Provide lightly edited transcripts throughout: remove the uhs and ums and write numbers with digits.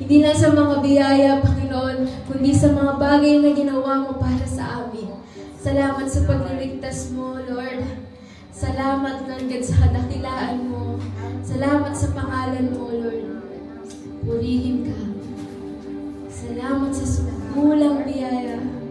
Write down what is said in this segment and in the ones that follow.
Hindi lang sa mga biyaya, Panginoon, kundi sa mga bagay na ginawa mo para sa amin. Salamat sa pagliligtas mo, Lord. Salamat, Lord God, sa kadakilaan mo. Salamat sa pangalan mo, Lord. Purihin ka. Salamat sa sumulang biyaya.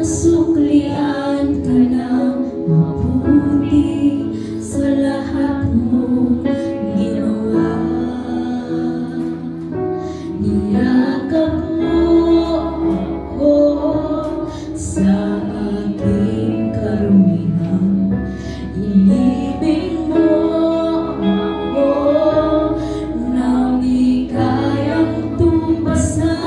Suklian ka ng mabuti sa lahat mong ginawa. Niyakap mo ako sa aking karumihan. Inibig mo ako nang di kayang tumbasan.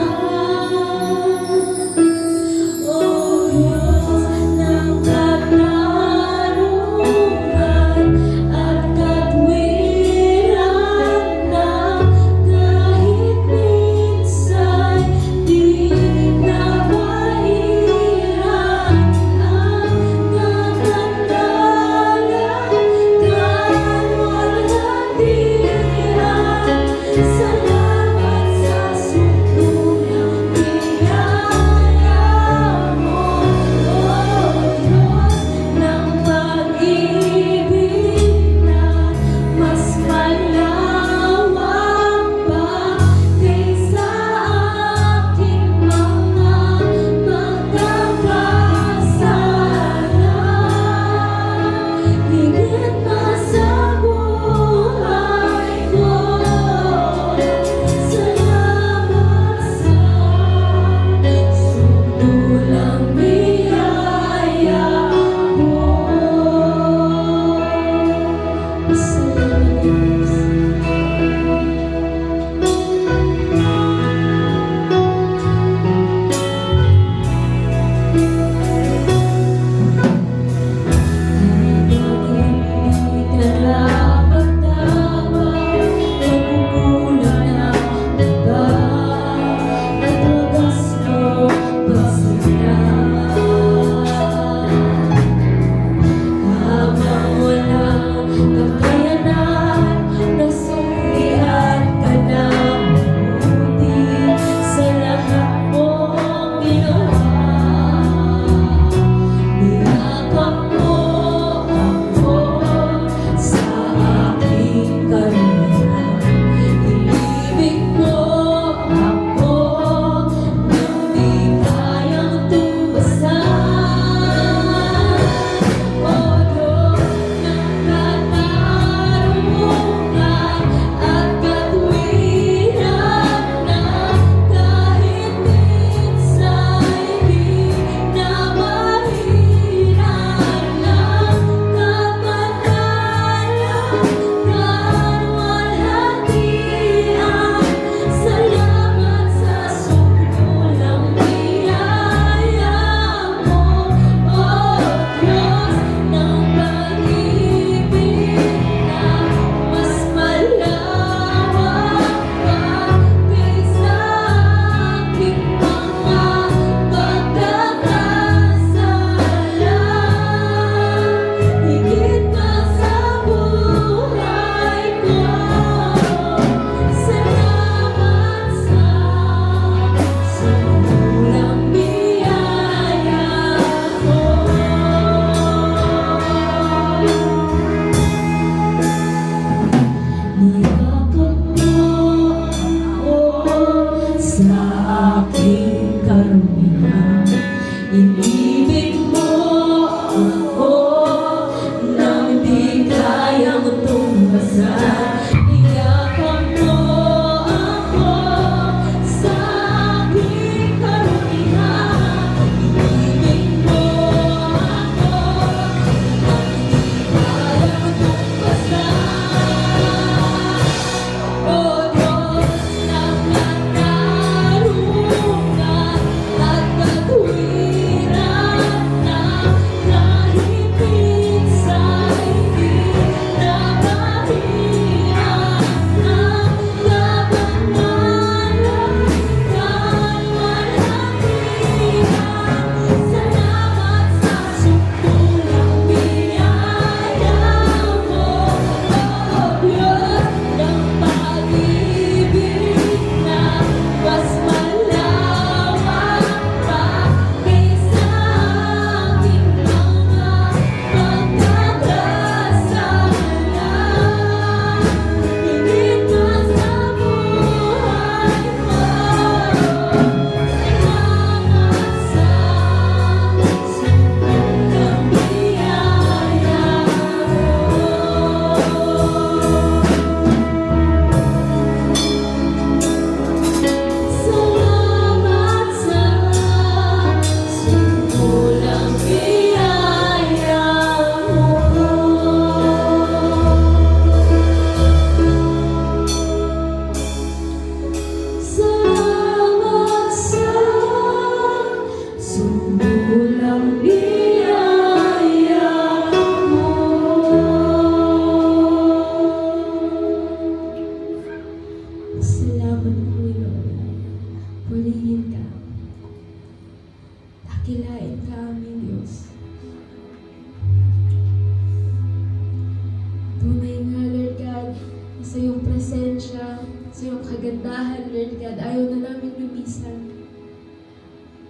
kapisan.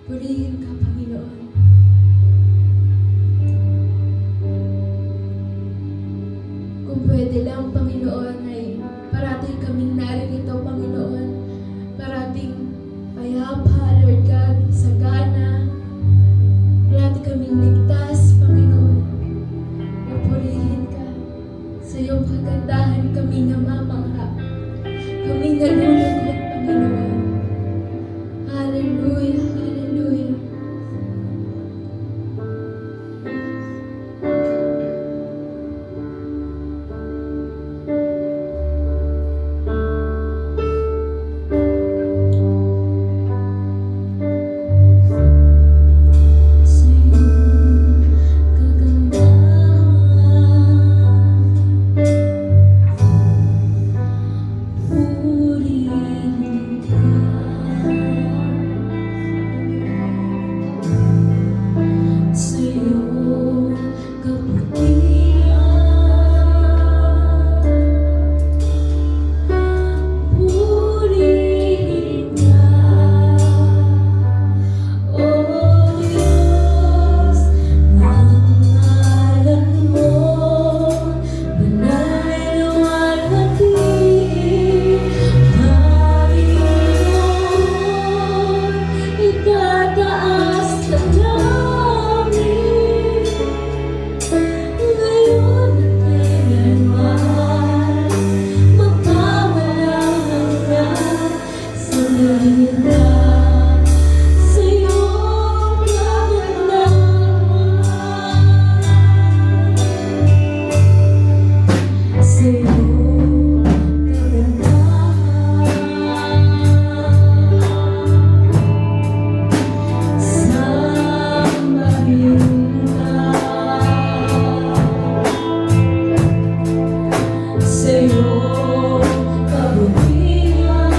Purihin ka, Panginoon. Kung pwede lang, Panginoon, ay parating kaming naririto, Panginoon. Parating payapa, Lord God, sagana. Parating kaming ligtas, Panginoon. Purihin ka. Sa iyong kagandahan kami namamangha. Kami nalulungkot, Panginoon. Hallelujah, hallelujah. Sa iyong kagandahan, purihin ka. Sa iyong kabutihan, purihin ka. O Diyos, ang ngalan mo, banal luwalhati, Panginoon, itataas ka namin, ngayon at kailanman, magpawalang hanggan, sundin ka sa iyong kagandahan. Sa iyong kagandahan, sambahin ka. Sa iyong kabutihan,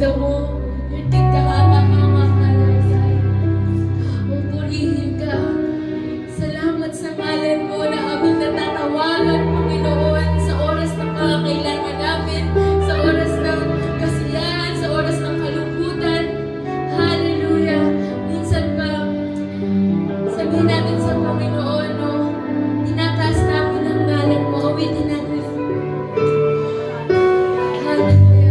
ganda mo. Hirtig ka hanga-hanga ka, Lord God. Pupurihin ka. Salamat sa ngalan mo na aming natatawagan, Panginoon, sa oras ng pangangailangan namin, sa oras ng kasiyahan, sa oras ng kalungkutan. Hallelujah. Minsan pa, sabihin natin sa Panginoon, no, tinataas namin ang ngalan mo, awitin natin. Hallelujah.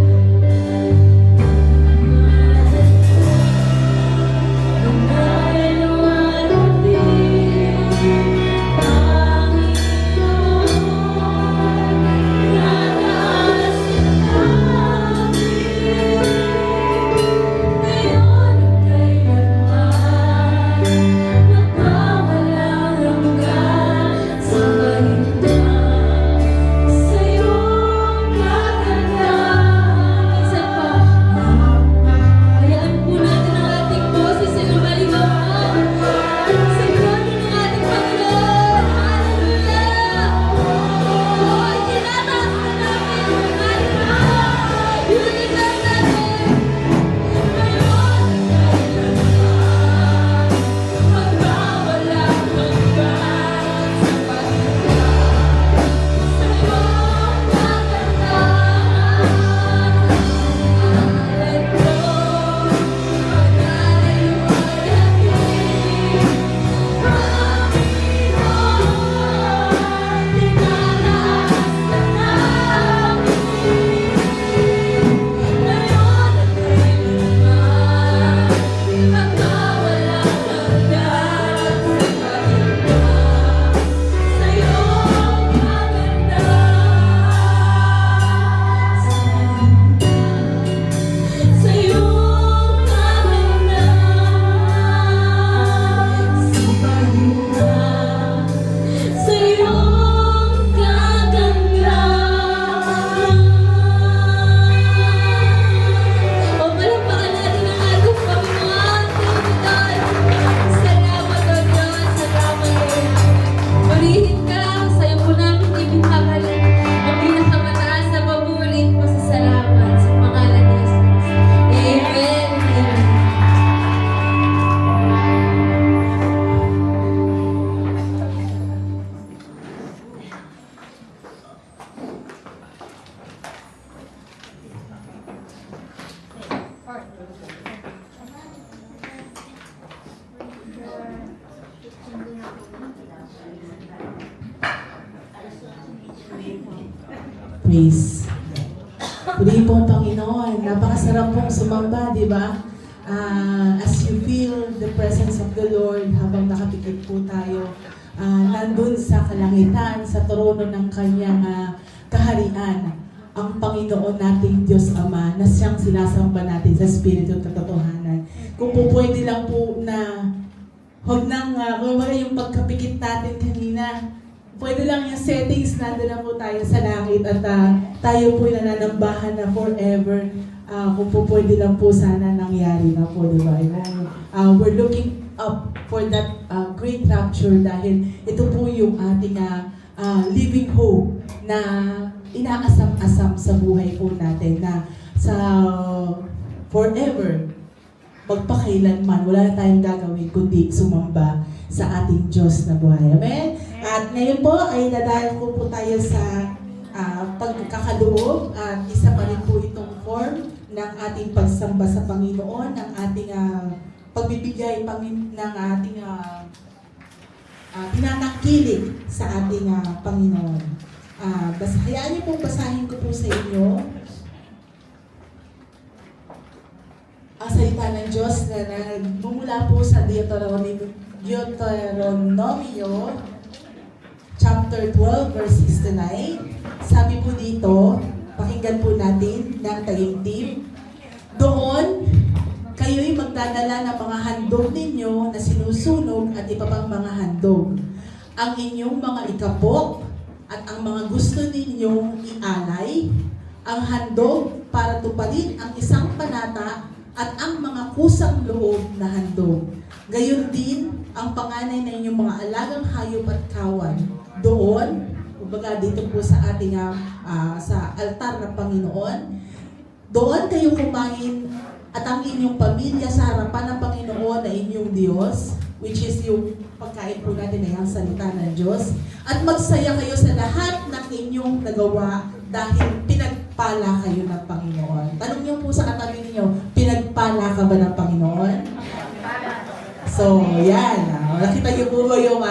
Praise. Purihin po ang Panginoon. Napakasarap pong sumamba, di ba? As you feel the presence of the Lord habang nakapikit po tayo, nandun sa kalangitan, sa trono ng kanyang kaharian, ang Panginoon nating Diyos Ama na siyang sinasamba natin sa Espiritu at katotohanan. Kung po pwede lang po na huwag nang, kumbaga yung pagkapikit natin kanina, pwede lang yung settings, nandun na po tayo sa langit at tayo po nananambahan na forever. Kung po pwede lang po sana nangyari na po, di ba? We're looking up for that great rapture dahil ito po yung ating living hope na inaasam-asam sa buhay po natin na sa forever, magpakailanman, wala na tayong gagawin kundi sumamba sa ating Diyos na buhay. Amen? At ngayon po ay dadayo ko po tayo sa pagkakaloob at isa pa rin po itong form ng ating pagsamba sa Panginoon, ng ating pagbibigay ng ating tinatangkilik sa ating Panginoon. Hayaan niyo pong basahin ko po sa inyo ang salita ng Diyos na nagmumula po sa Deuteronomio chapter 12 verse 6 to 9. Sabi po dito, pakinggan po natin ng taimtim. Doon, kayo'y magdadala ng mga handog ninyo na sinusunog at iba pang mga handog. Ang inyong mga ikapok at ang mga gusto ninyong ialay, ang handog para tuparin ang isang panata at ang mga kusang loob na handog. Gayon din ang panganay na inyong mga alagang hayop at kawan. Doon, kumbaga dito po sa ating sa altar ng Panginoon, Doon kayo kumain at ang inyong pamilya sa harapan ng Panginoon na inyong Diyos, which is yung pagkain po natin ay ang salita ng Diyos, at magsaya kayo sa lahat ng inyong nagawa dahil pinagpala kayo ng Panginoon. Tanong niyo po sa katabi ninyo, pinagpala ka ba ng Panginoon? So, yan. Nakita niyo po ba yung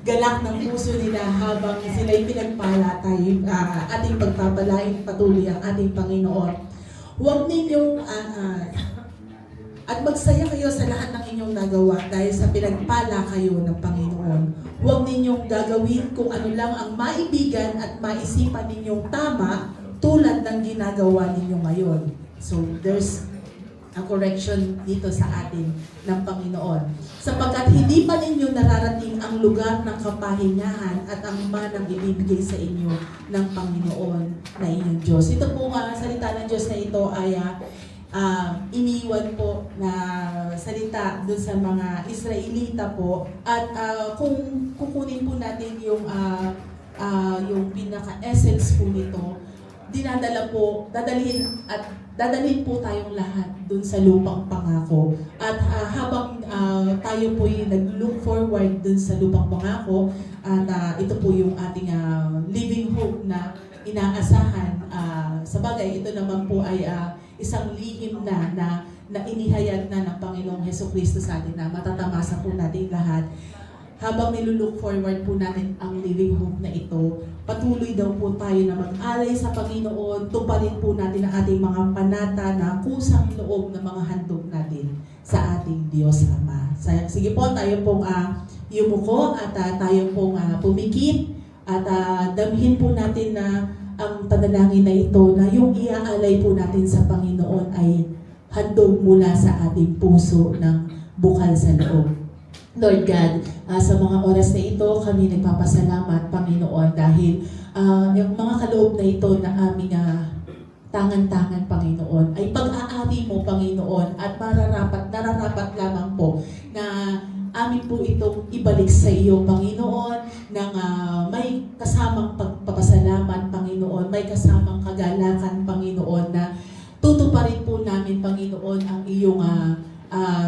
galak ng puso nila habang sila'y pinagpala tayo, ating pagpapalain patuloy ang ating Panginoon. Huwag ninyong, at magsaya kayo sa lahat ng inyong nagawa dahil sa pinagpala kayo ng Panginoon. Huwag ninyong gagawin kung ano lang ang maibigan at maisipan ninyong tama tulad ng ginagawa ninyo ngayon. So, there's a correction dito sa atin ng Panginoon. Sapagkat hindi pa ninyo nararating ang lugar ng kapahingahan at ang manang ibibigay sa inyo ng Panginoon na inyong Diyos. Ito po nga, salita ng Diyos na ito ay iniwan po na salita doon sa mga Israelita po. At kung kukunin po natin yung pinaka-essence po nito, dadalhin po tayong lahat dun sa lupang pangako. At habang tayo po yung nag-look forward dun sa lupang pangako, at ito po yung ating living hope na inaasahan. Sa bagay, ito naman po ay isang lihim na inihayag na ng Panginoong Hesukristo sa atin na matatamasa po natin lahat. Habang nilulook forward po natin ang living hope na ito, patuloy daw po tayo na mag-alay sa Panginoon, tuparin po natin ang ating mga panata na kusang loob ng mga handog natin sa ating Diyos Ama. Sige po, tayo pong yumuko at tayo pong pumikit at damhin po natin na ang panalangin na ito na yung iaalay po natin sa Panginoon ay handog mula sa ating puso ng bukal sa loob. Lord God, sa mga oras na ito, kami nagpapasalamat, Panginoon, dahil yung mga kaloob na ito na aming tangan-tangan, Panginoon, ay pag-aari mo, Panginoon, at nararapat lamang po na amin po itong ibalik sa iyo, Panginoon, ng may kasamang pagpapasalamat, Panginoon, may kasamang kagalakan, Panginoon, na tutuparin po namin, Panginoon, ang iyong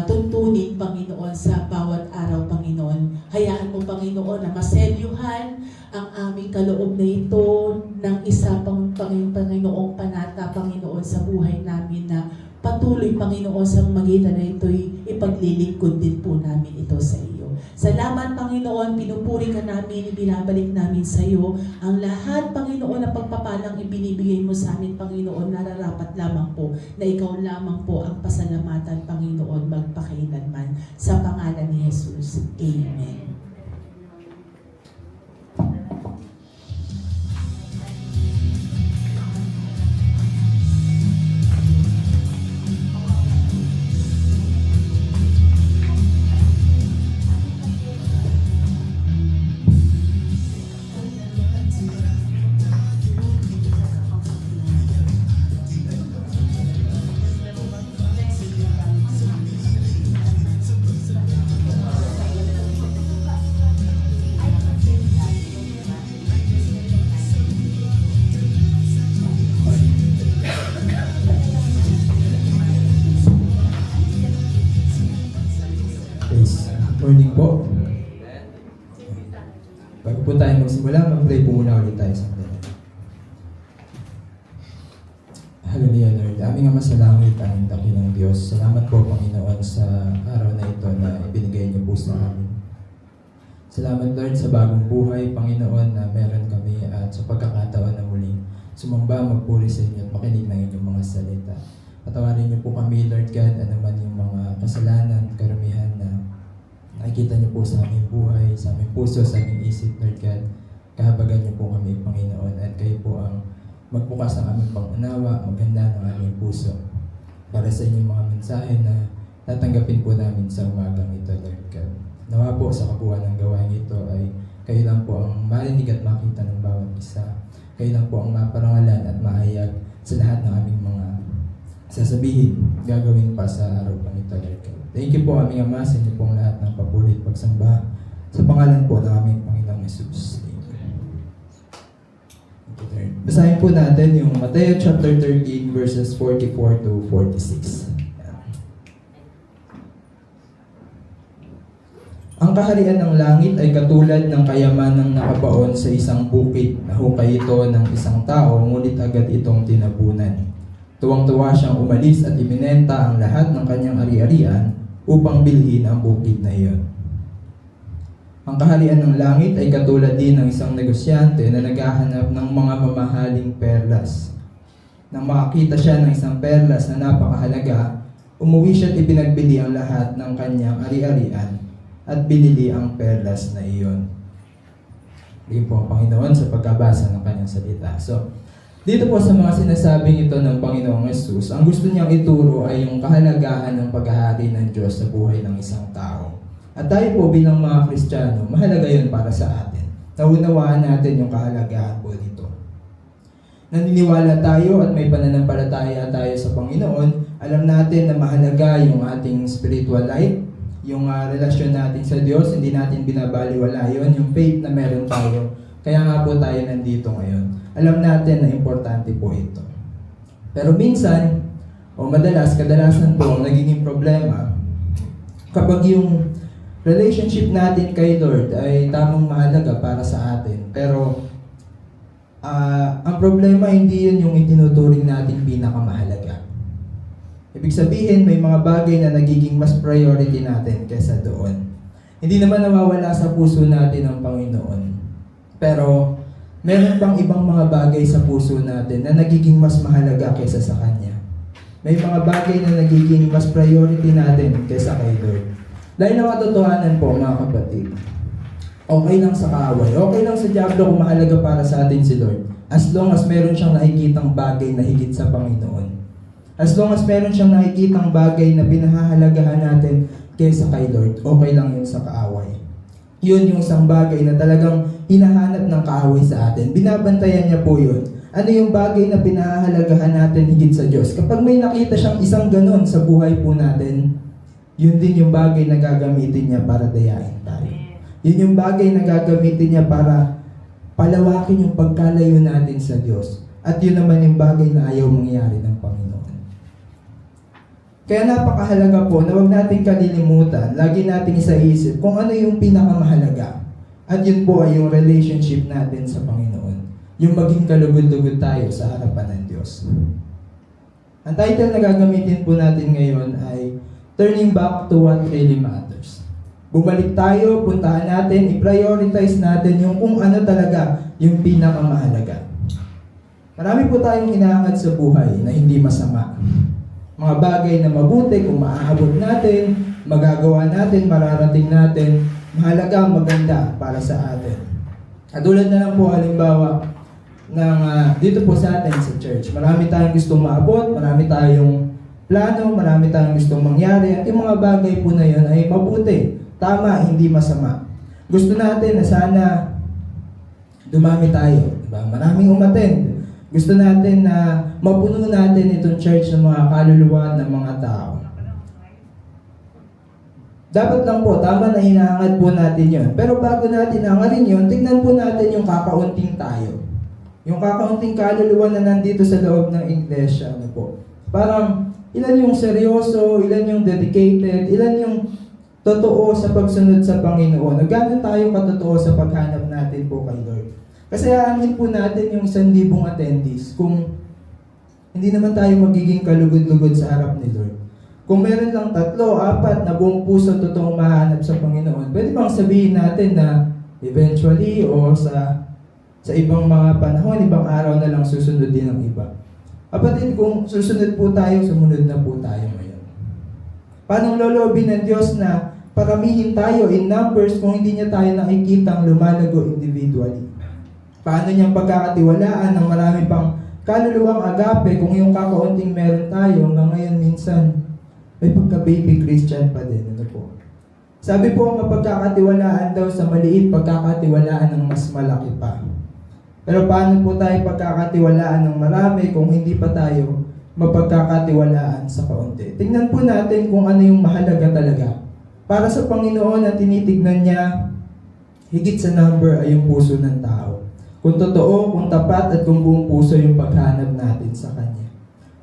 tuntunin, Panginoon, sa bawat araw, Panginoon. Hayaan mo, Panginoon, na maselyuhan ang aming kaloob na ito ng isa pang Panginoong panata, Panginoon, sa buhay namin na patuloy, Panginoon, sa magitan na ito'y ipaglilingkod din po namin ito sa iyo. Salamat, Panginoon, pinupuri ka namin, ibinabalik namin sa iyo ang lahat, Panginoon, na pagpapalang ibinibigay mo sa amin, Panginoon, nararapat lamang po na ikaw lamang po ang pasalamatan, Panginoon, magpakailanman. Sa pangalan ni Jesus. Amen. Morning po. Bago po tayo magsimula, mag-pray po muna ulit tayo sa Panginoon. Hallelujah, Lord. Aming Ama sa langit, aming dakilang Diyos. Salamat po, Panginoon, sa araw na ito na ibinigay niyo po sa amin. Salamat, Lord, sa bagong buhay, Panginoon, na meron kami at sa pagkakataon na muling sumamba, magpuri sa inyo at makinig ng inyong mga salita. Patawarin niyo po kami, Lord God, anuman yung mga kasalanan, karamihan na nakikita niyo po sa aming buhay, sa aming puso, sa aming isip, Lord God. Kahabagan niyo po kami, Panginoon, at kayo po ang magbukas ng aming pangunawa, maghanda ng aming puso para sa inyong mga mensahe na tatanggapin po namin sa umagang ito, Lord God. Nawa po sa kabuuan ng gawain ito ay kayo lang po ang marinig at makita ng bawat isa. Kayo lang po ang maparangalan at mahayag sa lahat ng aming mga sasabihin, gagawin pa sa araw pa nito, Lord God. Thank you po, aming Ama, sa inyo pong lahat ng papuri at pagsamba sa pangalan po ng aming Panginoong Jesus. Thank you. Basahin po natin yung Mateo chapter 13 verses 44 to 46. Ang kaharian ng langit ay katulad ng kayamanang nakabaon sa isang bukid na hukay ito ng isang tao, ngunit agad itong tinabunan. Tuwang-tuwa siyang umalis at ibinenta ang lahat ng kanyang ari-arian upang bilhin ang bukid na iyon. Ang kaharian ng langit ay katulad din ng isang negosyante na naghahanap ng mga mamahaling perlas. Nang makakita siya ng isang perlas na napakahalaga, umuwi siya at ipinagbili ang lahat ng kanyang ari-arian at binili ang perlas na iyon. Hindi po ang Panginoon sa pagkabasa ng kanyang salita. So, dito po sa mga sinasabing ito ng Panginoong Yesus, ang gusto niyang ituro ay yung kahalagahan ng paghahari ng Diyos sa buhay ng isang tao. At tayo po bilang mga Kristiyano, mahalaga yun para sa atin. Naunawaan natin yung kahalagahan po dito. Naniniwala tayo at may pananampalataya tayo sa Panginoon, alam natin na mahalaga yung ating spiritual life, yung relasyon natin sa Diyos, hindi natin binabaliwala yun, yung faith na meron tayo. Kaya nga po tayo nandito ngayon. Alam natin na importante po ito. Pero minsan, o kadalasan po, ang nagiging problema, kapag yung relationship natin kay Lord ay tamang mahalaga para sa atin. Pero, ang problema hindi yun yung itinuturing natin pinakamahalaga. Ibig sabihin, may mga bagay na nagiging mas priority natin kaysa doon. Hindi naman nawawala sa puso natin ang Panginoon. Pero, meron pang ibang mga bagay sa puso natin na nagiging mas mahalaga kaysa sa Kanya. May mga bagay na nagiging mas priority natin kaysa kay Lord. Dahil ang katotohanan po, mga kapatid, okay lang sa kaaway, okay lang sa diablo kung mahalaga para sa atin si Lord. As long as meron siyang nakikitang bagay na higit sa Panginoon. As long as meron siyang nakikitang bagay na pinahahalagahan natin kaysa kay Lord, okay lang yun sa kaaway. Yun yung isang bagay na talagang hinahanap ng kaaway sa atin. Binabantayan niya po yun. Ano yung bagay na pinahahalagahan natin higit sa Diyos? Kapag may nakita siyang isang ganon sa buhay po natin, yun din yung bagay na gagamitin niya para dayain tayo. Yun yung bagay na gagamitin niya para palawakin yung pagkalayo natin sa Diyos. At yun naman yung bagay na ayaw mangyari ng Panginoon. Kaya napakahalaga po na huwag natin kalilimutan, lagi natin isaisip kung ano yung pinakamahalaga. At yun po ay yung relationship natin sa Panginoon. Yung maging kalugod-lugod tayo sa harapan ng Diyos. Ang title na gagamitin po natin ngayon ay Turning Back to What Really Matters. Bumalik tayo, puntahan natin, i-prioritize natin yung kung ano talaga yung pinakamahalaga. Marami po tayong hinahangad sa buhay na hindi masama. Mga bagay na mabuti kung maaabot natin, magagawa natin, mararating natin, mahalaga, maganda para sa atin. Katulad na lang po halimbawa ng dito po sa atin sa church. Marami tayong gustong maabot, marami tayong plano, marami tayong gustong mangyari, at yung mga bagay po na yun ay mabuti, tama, hindi masama. Gusto natin na sana dumami tayo, diba? Maraming umattend. Gusto natin na mapuno natin itong church ng mga kaluluwa ng mga tao. Dapat lang po, tama na hinahangad po natin yun. Pero bago natin hangarin yun, tignan po natin yung kakaunting tayo. Yung kakaunting kaluluwa na nandito sa loob ng iglesia. Ano po? Parang ilan yung seryoso, ilan yung dedicated, ilan yung totoo sa pagsunod sa Panginoon. Gano'n tayo katotoo sa paghanap natin po kay Lord. Kasi aanin po natin yung 1,000 attendees kung hindi naman tayo magiging kalugod-lugod sa harap ni Lord. Kung meron lang 3, 4 na buong puso totoong mahanap sa Panginoon, pwede bang sabihin natin na eventually o sa ibang mga panahon, ibang araw na lang susunod din ang iba. Kapatid, kung susunod po tayo, sumunod na po tayo ngayon. Paano loloobin ng Diyos na paramihin tayo in numbers kung hindi niya tayo nakikitang lumalago individually? Paano niyang pagkakatiwalaan ng marami pang kaluluwang agape kung yung kakaunting meron tayo hanggang ngayon minsan may pagka-baby Christian pa din. Ano po? Sabi po, mapagkakatiwalaan daw sa maliit, pagkakatiwalaan ng mas malaki pa. Pero paano po tayo pagkakatiwalaan ng marami kung hindi pa tayo mapagkakatiwalaan sa kaunti? Tingnan po natin kung ano yung mahalaga talaga. Para sa Panginoon, ang tinitignan niya, higit sa number ay yung puso ng tao. Kung totoo, kung tapat at kung buong puso yung paghanap natin sa Kanya.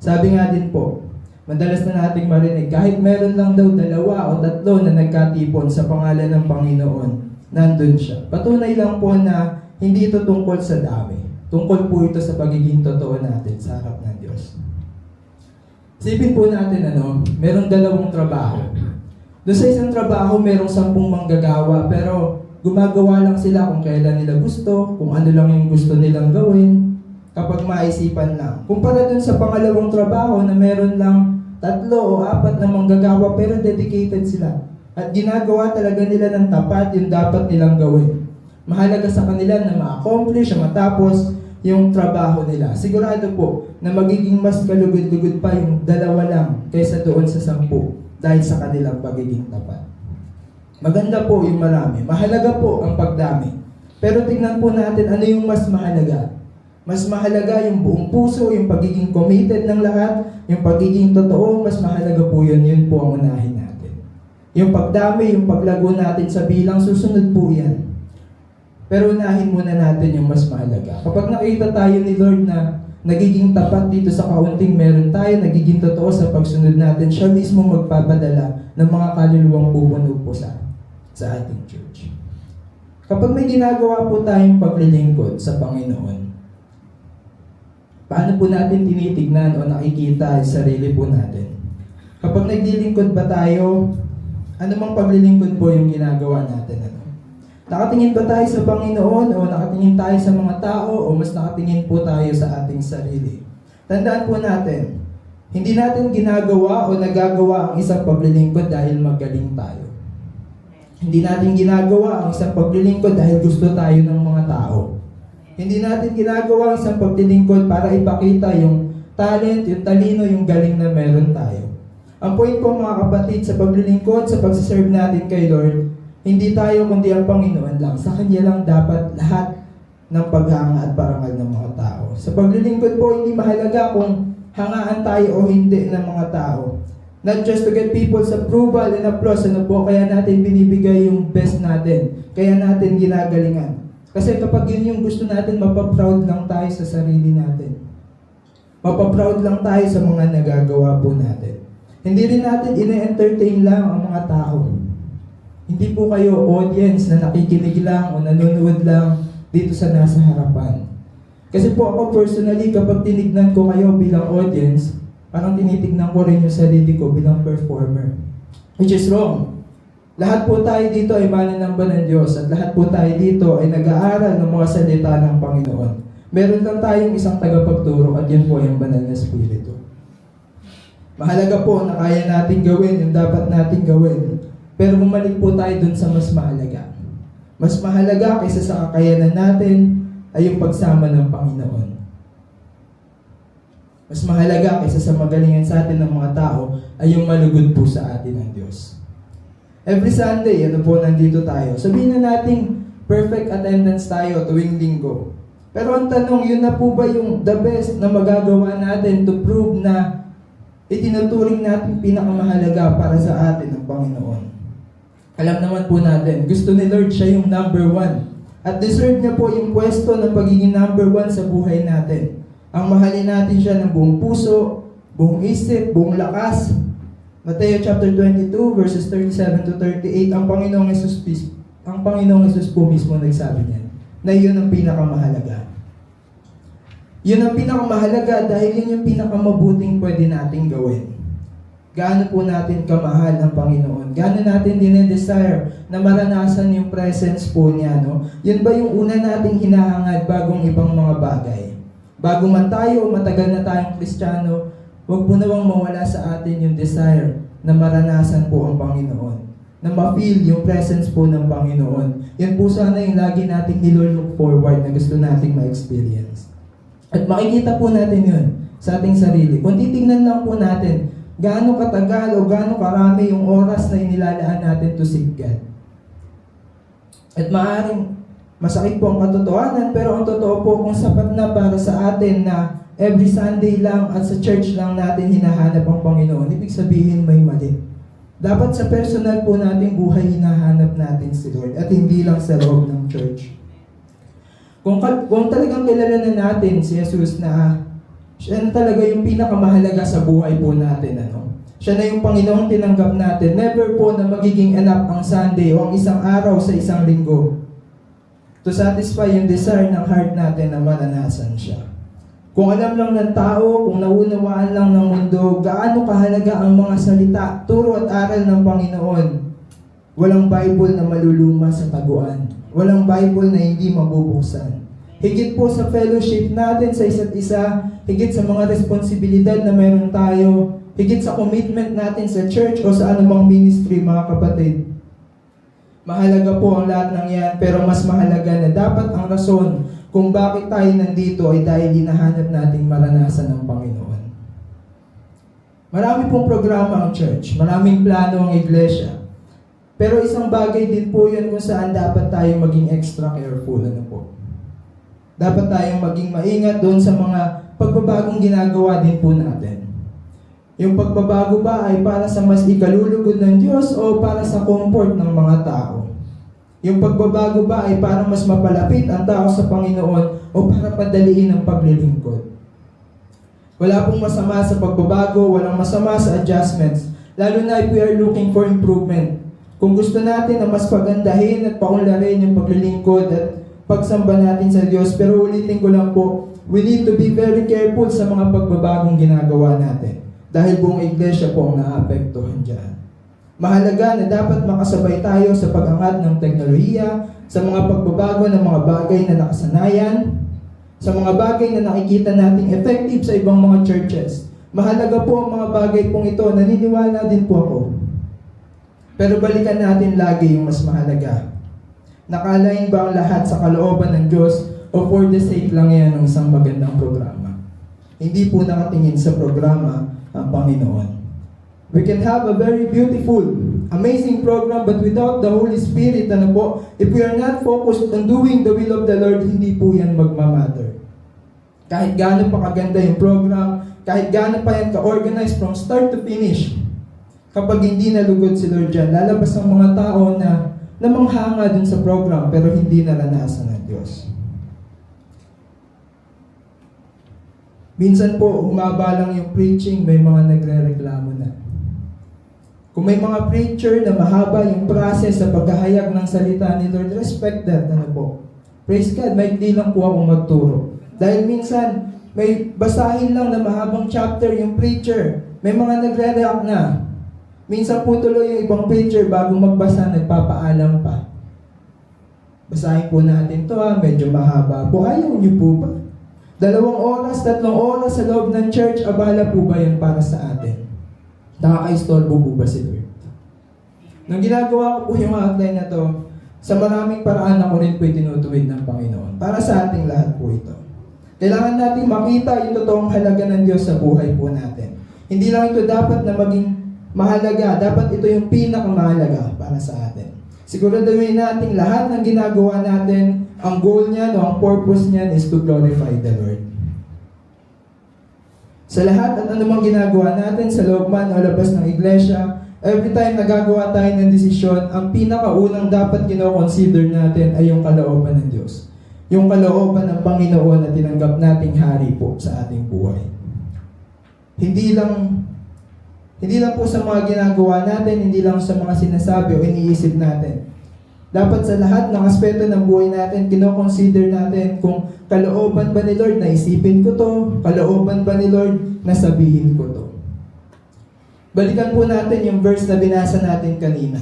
Sabi nga din po, madalas na nating marinig, kahit meron lang daw 2 o 3 na nagkatipon sa pangalan ng Panginoon, nandun siya. Patunay lang po na hindi ito tungkol sa dami. Tungkol po ito sa pagiging totoo natin sa harap ng Diyos. Isipin po natin, merong 2 trabaho. Doon sa isang trabaho, merong 10 manggagawa, pero gumagawa lang sila kung kailan nila gusto, kung ano lang yung gusto nilang gawin, kapag maisipan lang. Kumpara dun sa pangalawang trabaho na meron lang 3 o 4 na manggagawa pero dedicated sila. At ginagawa talaga nila ng tapat yung dapat nilang gawin. Mahalaga sa kanila na ma-accomplish, matapos yung trabaho nila. Sigurado po na magiging mas kalugod-lugod pa yung 2 lang kaysa doon sa 10 dahil sa kanilang pagiging tapat. Maganda po yung marami. Mahalaga po ang pagdami. Pero tingnan po natin ano yung mas mahalaga. Mas mahalaga yung buong puso, yung pagiging committed ng lahat, yung pagiging totoo, mas mahalaga po yun. Yun po ang unahin natin. Yung pagdami, yung paglago natin sa bilang, susunod po yan. Pero unahin muna natin yung mas mahalaga. Kapag nakita tayo ni Lord na nagiging tapat dito sa kaunting meron tayo, nagiging totoo sa pagsunod natin, siya mismo magpapadala ng mga kaluluwang pupuno po sa ating church. Kapag may ginagawa po tayong paglilingkod sa Panginoon, paano po natin tinitignan o nakikita ang sarili po natin? Kapag naglilingkod ba tayo, anumang paglilingkod po yung ginagawa natin? Nakatingin ba tayo sa Panginoon o nakatingin tayo sa mga tao o mas nakatingin po tayo sa ating sarili? Tandaan po natin, hindi natin ginagawa o nagagawa ang isang paglilingkod dahil magaling tayo. Hindi natin ginagawa ang isang paglilingkod dahil gusto tayo ng mga tao. Hindi natin ginagawa ang isang paglilingkod para ipakita yung talent, yung talino, yung galing na meron tayo. Ang point po mga kapatid sa paglilingkod, sa pagsiserve natin kay Lord, hindi tayo kundi ang Panginoon lang. Sa Kanya lang dapat lahat ng paghanga at parangal ng mga tao. Sa paglilingkod po, hindi mahalaga kung hangaan tayo o hindi ng mga tao. Not just to get people's approval and applause, kaya natin binibigay yung best natin. Kaya natin ginagalingan. Kasi kapag yun yung gusto natin, mapaproud lang tayo sa sarili natin. Mapaproud lang tayo sa mga nagagawa po natin. Hindi rin natin ine-entertain lang ang mga tao. Hindi po kayo audience na nakikinig lang o nanonood lang dito sa nasa harapan. Kasi po ako personally, kapag tinignan ko kayo bilang audience, parang tinitignan ko rin yung sarili ko bilang performer. Which is wrong. Lahat po tayo dito ay mananamba ng Diyos at lahat po tayo dito ay nag-aaral ng mga salita ng Panginoon. Meron lang tayong isang tagapagturo at yun po yung banal na Espiritu. Mahalaga po na kaya natin gawin yung dapat natin gawin. Pero bumalik po tayo dun sa mas mahalaga. Mas mahalaga kaysa sa kakayanan natin ay yung pagsama ng Panginoon. Mas mahalaga kaysa sa magalingan sa atin ng mga tao ay yung malugod po sa atin ng Diyos. Every Sunday, nandito tayo. Sabihin na nating perfect attendance tayo tuwing linggo. Pero ang tanong, yun na po ba yung the best na magagawa natin to prove na itinuturing natin pinakamahalaga para sa atin ng Panginoon? Alam naman po natin, gusto ni Lord siya yung number 1. At deserve niya po yung pwesto ng pagiging number 1 sa buhay natin. Ang mahalin natin siya ng buong puso, buong isip, buong lakas. Mateo chapter 22 verses 37 to 38, ang Panginoong Hesus po mismo nagsabi niyan na yun ang pinakamahalaga. Yun ang pinakamahalaga dahil yun yung pinakamabuting pwede nating gawin. Gaano po natin kamahal ang Panginoon? Gaano natin dinedesire na maranasan yung presence po niya, no? Yun ba yung una nating hinahangad bagong ibang mga bagay? Bago man tayo, matagal na tayong Kristiyano, huwag po nawang mawala sa atin yung desire na maranasan po ang Panginoon. Na ma-feel yung presence po ng Panginoon. Yan po sana yung lagi nating nilo-look forward na gusto nating ma-experience. At makikita po natin yun sa ating sarili. Kung titignan lang po natin, gaano katagal o gaano karami yung oras na inilalaan natin to seek God. At maaaring masakit po ang katotohanan, pero ang totoo po kung sapat na para sa atin na every Sunday lang at sa church lang natin hinahanap ang Panginoon, ibig sabihin may mali. Dapat sa personal po nating buhay hinahanap natin si Lord at hindi lang sa loob ng church. Kung talagang kilala na natin si Jesus na siya na talaga yung pinakamahalaga sa buhay po natin, siya na yung Panginoong tinanggap natin, never po na magiging enough ang Sunday o ang isang araw sa isang linggo to satisfy yung desire ng heart natin na maranasan siya. Kung alam lang ng tao, kung naunawaan lang ng mundo, gaano kahalaga ang mga salita, turo at aral ng Panginoon, walang Bible na maluluma sa taguan. Walang Bible na hindi mabubuksan. Higit po sa fellowship natin sa isa't isa, higit sa mga responsibilidad na meron tayo, higit sa commitment natin sa church o sa anumang ministry, mga kapatid. Mahalaga po ang lahat ng yan, pero mas mahalaga na dapat ang rason kung bakit tayo nandito ay dahil hinahanap nating maranasan ng Panginoon. Marami pong programa ang church, maraming plano ang iglesia. Pero isang bagay din po yun kung saan dapat tayong maging extra careful. Dapat tayong maging maingat doon sa mga pagbabagong ginagawa din po natin. Yung pagbabago ba ay para sa mas ikalulugod ng Diyos o para sa comfort ng mga tao? Yung pagbabago ba ay para mas mapalapit ang tao sa Panginoon o para padaliin ang paglilingkod? Wala pong masama sa pagbabago, walang masama sa adjustments, lalo na if we are looking for improvement. Kung gusto natin na mas pagandahin at paunlarin yung paglilingkod at pagsamba natin sa Diyos, pero ulitin ko lang po, we need to be very careful sa mga pagbabagong ginagawa natin. Dahil buong iglesia po ang naapektuhan dyan. Mahalaga na dapat makasabay tayo sa pag-angat ng teknolohiya, sa mga pagbabago ng mga bagay na nakasanayan, sa mga bagay na nakikita nating effective sa ibang mga churches. Mahalaga po ang mga bagay pong ito, naniniwala din po ako. Pero balikan natin lagi yung mas mahalaga. Nakalain ba ang lahat sa kalooban ng Diyos o for the sake lang yan ng isang magandang programa? Hindi po nakatingin sa programa ang Panginoon. We can have a very beautiful, amazing program, but without the Holy Spirit, if we are not focused on doing the will of the Lord, hindi po yan magmamatter. Kahit gaano pa kaganda yung program, kahit gaano pa yan ka-organized from start to finish, kapag hindi nalugod si Lord dyan, lalabas ang mga tao na manghanga dun sa program pero hindi naranasan ng Diyos. Minsan po, humaba lang yung preaching, may mga nagre-reklamo na. Kung may mga preacher na mahaba yung process sa paghahayag ng salita ni Lord, respect that. Praise God, maikli lang po ako magturo. Dahil minsan, may basahin lang na mahabang chapter yung preacher, may mga nagre-react na. Minsan po tuloy yung ibang preacher bago magbasa, nagpapaalam pa. Basahin po natin to medyo mahaba po. Ayaw niyo po ba? 2 oras, 3 oras sa loob ng church, abala po ba yan para sa atin? Nakaka-istorbo po ba si Lord? Nung ginagawa ko po yung outline na to, sa maraming paraan ako rin po tinutuwid ng Panginoon. Para sa ating lahat po ito. Kailangan natin makita yung totoong halaga ng Diyos sa buhay po natin. Hindi lang ito dapat na maging mahalaga, dapat ito yung pinakamahalaga para sa atin. Siguraduhin natin lahat ng ginagawa natin, ang goal niyan o ang purpose niyan is to glorify the Lord. Sa lahat at anumang ginagawa natin sa loob man o labas ng iglesia, every time nagagawa tayo ng desisyon, ang pinakaunang dapat kino-consider natin ay yung kalooban ng Diyos. Yung kalooban ng Panginoon na tinanggap nating hari po sa ating buhay. Hindi lang po sa mga ginagawa natin, hindi lang sa mga sinasabi o iniisip natin. Dapat sa lahat ng aspeto ng buhay natin, kino-consider natin kung kalooban ba ni Lord na isipin ko to, kalooban ba ni Lord na sabihin ko to. Balikan po natin yung verse na binasa natin kanina.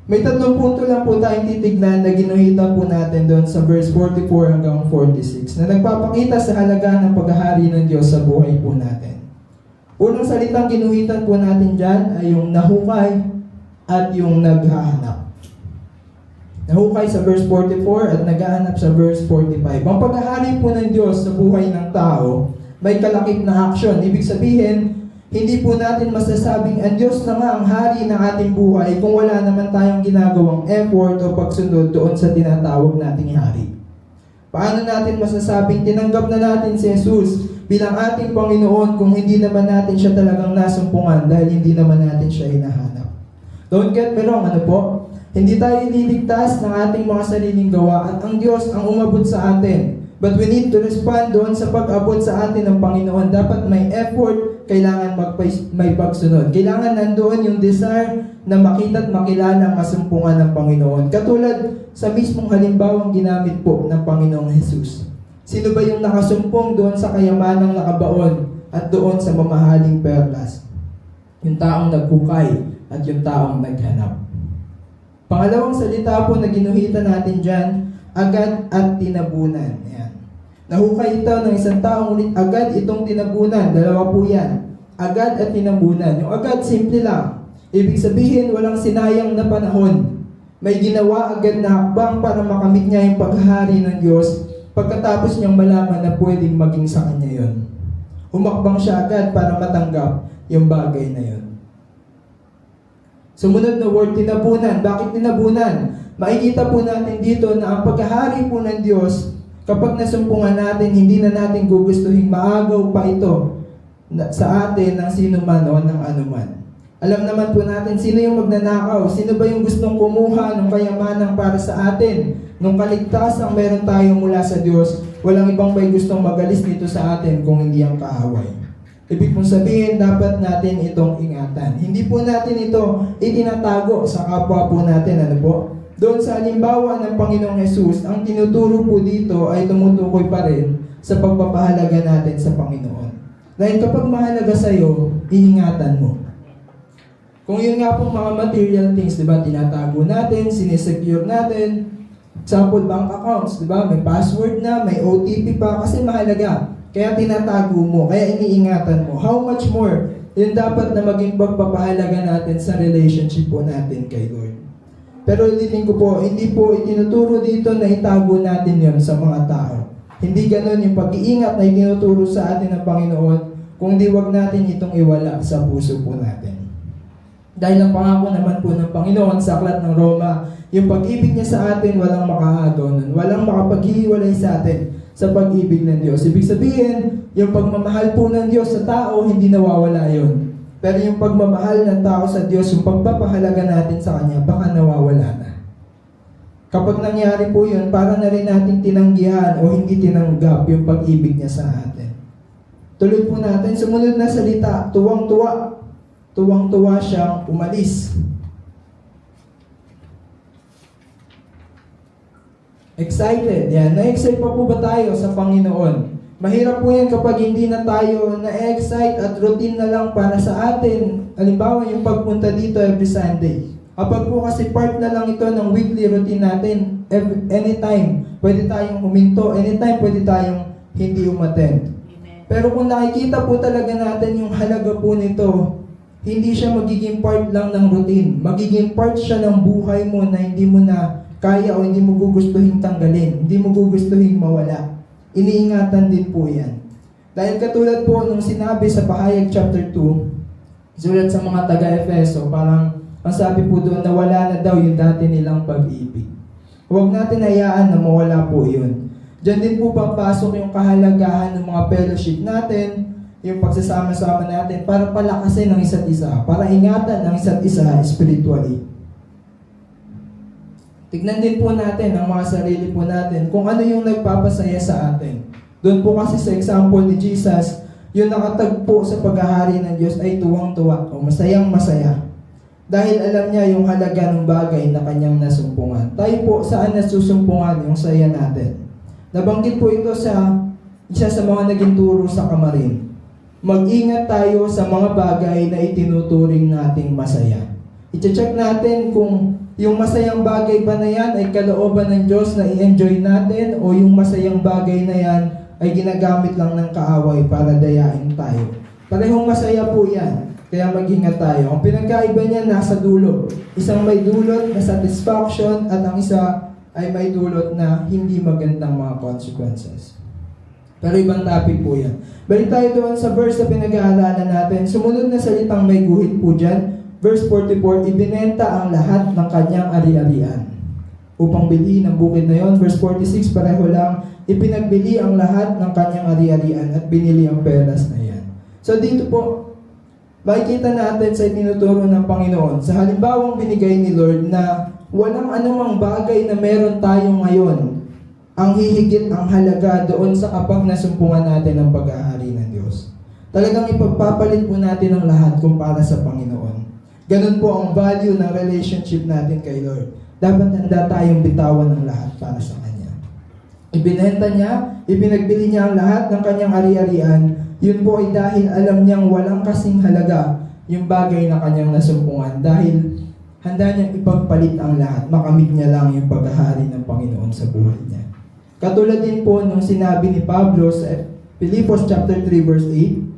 May 3 punto lang po tayong titignan na ginuhitan po natin doon sa verse 44 hanggang 46 na nagpapakita sa halaga ng paghahari ng Diyos sa buhay po natin. Unang salitang ginuhitan po natin dyan ay yung nahukay at yung naghahanap. Nahukay sa verse 44 at naghahanap sa verse 45. Ang paghahari po ng Diyos sa buhay ng tao, may kalakip na action. Ibig sabihin, hindi po natin masasabing ang Diyos na nga ang hari ng ating buhay kung wala naman tayong ginagawang effort o pagsunod doon sa tinatawag nating hari. Paano natin masasabing tinanggap na natin si Jesus bilang ating Panginoon kung hindi naman natin siya talagang nasumpungan dahil hindi naman natin siya hinahanap? Don't get me wrong, Hindi tayo ililigtas ng ating mga sariling gawa at ang Diyos ang umabot sa atin. But we need to respond doon sa pag-abot sa atin ng Panginoon. Dapat may effort, kailangan may pagsunod. Kailangan nandoon yung desire na makita at makilala ang kasumpungan ng Panginoon. Katulad sa mismong halimbawang ginamit po ng Panginoong Jesus. Sino ba yung nakasumpong doon sa kayamanang nakabaon at doon sa mamahaling perlas? Yung taong nagkukay at yung taong naghanap. Pangalawang salita po na ginuhita natin dyan, agad at tinabunan. Ayan. Nahukay ito ng isang taong ulit, agad itong tinabunan. Dalawa po yan. Agad at tinabunan. Yung agad, simple lang. Ibig sabihin, walang sinayang na panahon. May ginawa agad na hakbang para makamit niya yung paghahari ng Diyos pagkatapos niyang malaman na pwedeng maging sa kanya yon. Humakbang siya agad para matanggap yung bagay na yon. Sumunod na word, tinabunan. Bakit tinabunan? Makikita po natin dito na ang paghahari po ng Diyos, kapag nasumpungan natin, hindi na natin gugustuhin maagaw pa ito sa atin ng sino man o ng anuman. Alam naman po natin sino yung magnanakaw, sino ba yung gustong kumuha ng kayamanan para sa atin, nung kaligtasang meron tayo mula sa Diyos. Walang ibang may gustong magalis nito sa atin kung hindi ang kaaway. Ibig pong sabihin, dapat natin itong ingatan. Hindi po natin ito itinatago sa kapwa po natin. Ano po? Doon sa halimbawa ng Panginoong Jesus, ang tinuturo po dito ay tumutukoy pa rin sa pagpapahalaga natin sa Panginoon. Dahil kapag mahalaga sa iyo, iingatan mo. Kung yun nga pong mga material things, di ba, tinatago natin, sinesecure natin, example, bank accounts, di ba, may password na, may OTP pa, kasi mahalaga. Kaya tinatago mo, kaya iniingatan mo. How much more, yun dapat na maging pagpapahalaga natin sa relationship po natin kay Lord. Pero ulitin ko po, hindi po itinuturo dito na itago natin yon sa mga tao. Hindi ganun yung pag-iingat na itinuturo sa atin ng Panginoon, kung di wag natin itong iwala sa puso po natin. Dahil ang pangako naman po ng Panginoon sa aklat ng Roma, yung pag-ibig niya sa atin, walang makaagaw nun. Walang makapaghihiwalay sa atin sa pag-ibig ng Diyos. Ibig sabihin, yung pagmamahal po ng Diyos sa tao, hindi nawawala yun. Pero yung pagmamahal ng tao sa Diyos, yung pagpapahalaga natin sa Kanya, baka nawawala na. Kapag nangyari po yun, para na rin natin tinanggihan o hindi tinanggap yung pag-ibig niya sa atin. Tuloy po natin, sumunod na salita, tuwang-tuwa. Tuwang-tuwa siyang umalis. Excited. Yan. Na-excite pa po ba tayo sa Panginoon? Mahirap po yan kapag hindi na tayo na-excite at routine na lang para sa atin. Halimbawa, yung pagpunta dito every Sunday. Kapag po kasi part na lang ito ng weekly routine natin, anytime, pwede tayong huminto, anytime, pwede tayong hindi umattend. Pero kung nakikita po talaga natin yung halaga po nito, hindi siya magiging part lang ng routine. Magiging part siya ng buhay mo na hindi mo na kaya o hindi mo gugustuhin tanggalin. Hindi mo gugustuhin mawala. Iniingatan din po yan. Dahil katulad po nung sinabi sa Pahayag chapter 2, sulat sa mga taga-Efeso, parang ang sabi po doon na wala na daw yung dati nilang pag-ibig. Huwag natin hayaan na mawala po yun. Diyan din po papasok yung kahalagahan ng mga fellowship natin, yung pagsasama-sama natin para palakasin ng isa't isa, para ingatan ng isa't isa spiritually. Tignan din po natin ang mga sarili po natin kung ano yung nagpapasaya sa atin. Doon po kasi sa example ni Jesus, yung nakatagpo sa paghahari ng Diyos ay tuwang-tuwa o masayang-masaya. Dahil alam niya yung halaga ng bagay na kanyang nasumpungan. Tayo po saan nasusumpungan yung saya natin? Nabanggit po ito sa isa sa mga naging turo sa Kamarin. Mag-ingat tayo sa mga bagay na itinuturing nating masaya. I-check natin kung yung masayang bagay ba na yan ay kalooban ng Diyos na i-enjoy natin o yung masayang bagay na yan ay ginagamit lang ng kaaway para dayain tayo. Parehong masaya po yan, kaya mag-ingat tayo. Ang pinagkaiba niya nasa dulo. Isang may dulot na satisfaction at ang isa ay may dulot na hindi magandang mga consequences. Pero ibang topic po yan. Balik tayo doon sa verse na pinag-aaralan natin. Sumunod na salitang may guhit po dyan. Verse 44, ibinenta ang lahat ng kanyang ari-arian upang bilhin ang bukid na yon. Verse 46, pareho lang, ipinagbili ang lahat ng kanyang ari-arian at binili ang perlas na yan. So dito po, makikita natin sa tinuturo ng Panginoon, sa halimbawang binigay ni Lord na walang anumang bagay na meron tayo ngayon ang hihigit ang halaga doon sa kapag nasumpungan natin ang pag-aari ng Diyos. Talagang ipagpapalit po natin ang lahat kumpara sa Panginoon. Ganun po ang value ng relationship natin kay Lord. Dapat handa tayong bitawan ng lahat para sa Kanya. Ibinenta niya, ipinagbili niya ang lahat ng Kanyang ari-arian. Yun po ay dahil alam niyang walang kasing halaga yung bagay na Kanyang nasumpungan. Dahil handa niyang ipagpalit ang lahat. Makamit niya lang yung paghahari ng Panginoon sa buhay niya. Katulad din po nung sinabi ni Pablo sa Filipos chapter 3 verse 8,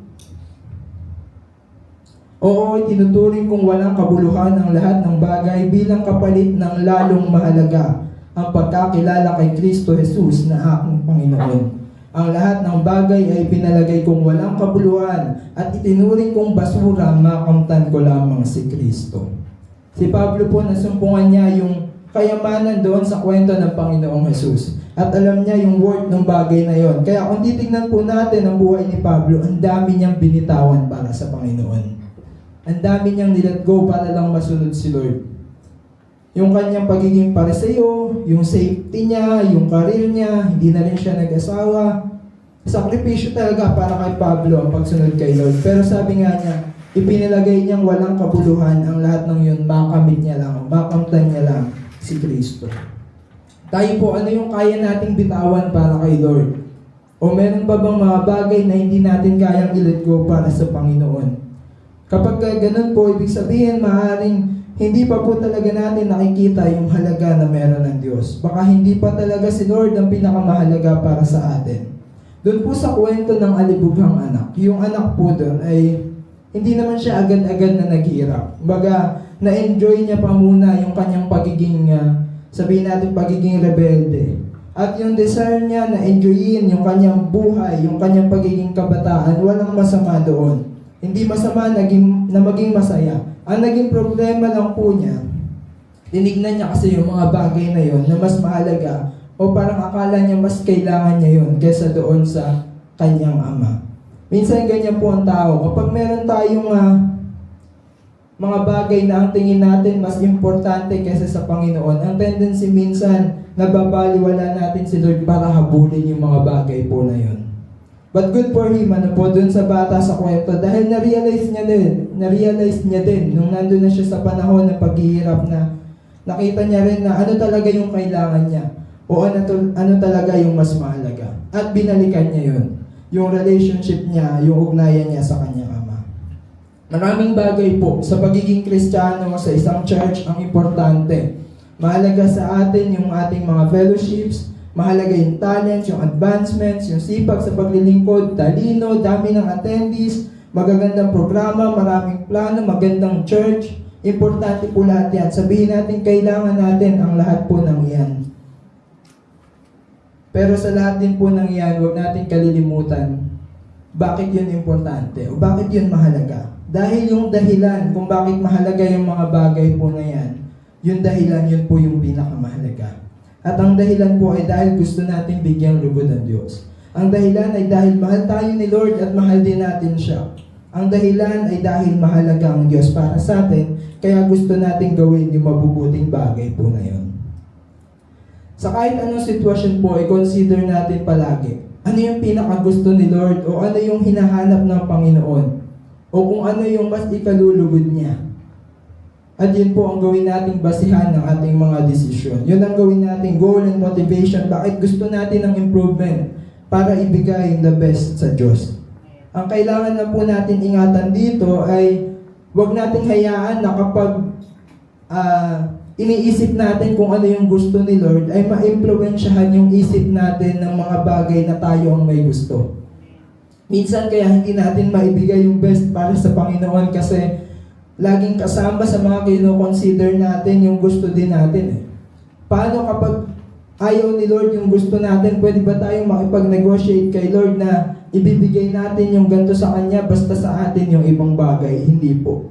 Oo, tinuturing kong walang kabuluhan ang lahat ng bagay bilang kapalit ng lalong mahalaga ang pagkakilala kay Kristo Jesus na aking Panginoon. Ang lahat ng bagay ay pinalagay kong walang kabuluhan at itinuring kong basura makamtan ko lamang si Kristo. Si Pablo po nasumpungan niya yung kayamanan doon sa kwento ng Panginoong Jesus. At alam niya yung worth ng bagay na yon. Kaya kung titignan po natin ang buhay ni Pablo, ang dami niyang binitawan para sa Panginoon. Ang dami niyang nilet go para lang masunod si Lord. Yung kanyang pagiging pariseo, yung safety niya, yung career niya, hindi na rin siya nag-asawa. Sakripisyo talaga para kay Pablo ang pagsunod kay Lord. Pero sabi nga niya, ipinalagay niyang walang kabuluhan ang lahat ng yun, makamit niya lang, makamtan niya lang si Kristo. Tayo po, ano yung kaya nating bitawan para kay Lord? O meron pa bang mga bagay na hindi natin kayang i-let go para sa Panginoon? Kapag ganun po, ibig sabihin, maaaring hindi pa po talaga natin nakikita yung halaga na meron ng Diyos. Baka hindi pa talaga si Lord ang pinakamahalaga para sa atin. Doon po sa kwento ng alibughang anak, yung anak po doon ay hindi naman siya agad-agad na naghirap. Baga, na-enjoy niya pa muna yung kanyang pagiging, sabihin natin, pagiging rebelde. At yung desire niya na enjoyin yung kanyang buhay, yung kanyang pagiging kabataan, walang masama doon. Hindi masama na maging masaya. Ang naging problema lang po niya, tinignan niya kasi yung mga bagay na yon na mas mahalaga o parang akala niya mas kailangan niya yon kaysa doon sa kanyang ama. Minsan ganyan po ang tao. Kapag meron tayong mga bagay na ang tingin natin mas importante kaysa sa Panginoon, ang tendency minsan nababaliwala natin si Lord para habulin yung mga bagay po na yon. But good for him, dun sa bata sa kwento, dahil na-realize niya din, nung nandun na siya sa panahon ng paghihirap na nakita niya rin na ano talaga yung kailangan niya, o ano talaga yung mas mahalaga. At binalikan niya yun, yung relationship niya, yung ugnayan niya sa kanyang ama. Maraming bagay po sa pagiging Kristiyano sa isang church ang importante. Mahalaga sa atin yung ating mga fellowships, mahalaga yung talents, yung advancements, yung sipag sa paglilingkod, talino, dami ng attendees, magagandang programa, maraming plano, magandang church. Importante po lahat yan. Sabihin natin, kailangan natin ang lahat po ng iyan. Pero sa lahat din po ng iyan, huwag natin kalilimutan bakit yun importante o bakit yun mahalaga. Dahil yung dahilan kung bakit mahalaga yung mga bagay po na yan, yung dahilan yun po yung pinakamahalaga. At ang dahilan po ay dahil gusto natin bigyang lugod ng Diyos. Ang dahilan ay dahil mahal tayo ni Lord at mahal din natin siya. Ang dahilan ay dahil mahalaga ang Diyos para sa atin, kaya gusto natin gawin yung mabubuting bagay po na yun. Sa kahit anong sitwasyon po, i-consider natin palagi, ano yung pinakagusto ni Lord o ano yung hinahanap ng Panginoon o kung ano yung mas ikalulugod niya. At yun po ang gawin nating basihan ng ating mga desisyon. Yun ang gawin nating goal and motivation. Bakit gusto natin ng improvement? Para ibigay the best sa Diyos. Ang kailangan na po natin ingatan dito ay huwag nating hayaan na kapag iniisip natin kung ano yung gusto ni Lord, ay ma-impluwensyahan yung isip natin ng mga bagay na tayo ang may gusto. Minsan kaya hindi natin maibigay yung best para sa Panginoon kasi laging kasama sa mga kino-consider natin yung gusto din natin. Paano kapag ayaw ni Lord yung gusto natin, pwede ba tayong makipag-negotiate kay Lord na ibibigay natin yung ganito sa Kanya basta sa atin yung ibang bagay? Hindi po.